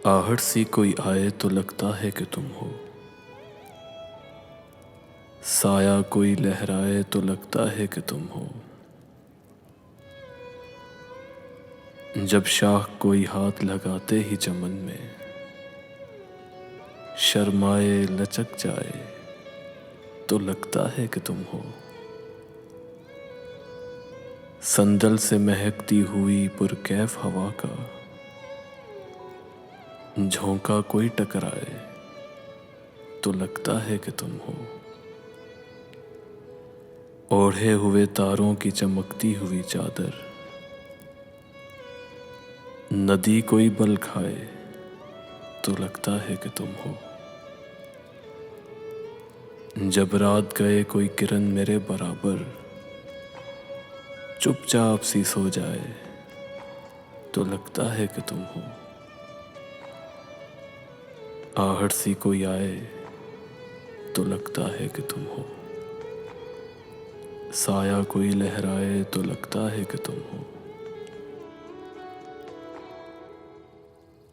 आहट सी कोई आए तो लगता है कि तुम हो, साया कोई लहराए तो लगता है कि तुम हो। जब शाख कोई हाथ लगाते ही चमन में शर्माए लचक जाए तो लगता है कि तुम हो। संदल से महकती हुई पुरकैफ हवा का झोंका कोई टकराए तो लगता है कि तुम हो। ओढ़े हुए तारों की चमकती हुई चादर नदी कोई बल खाए तो लगता है कि तुम हो। जब रात गए कोई किरण मेरे बराबर चुपचाप सी सो जाए तो लगता है कि तुम हो। आहट सी कोई आए तो लगता है कि तुम हो, साया कोई लहराए तो लगता है कि तुम हो।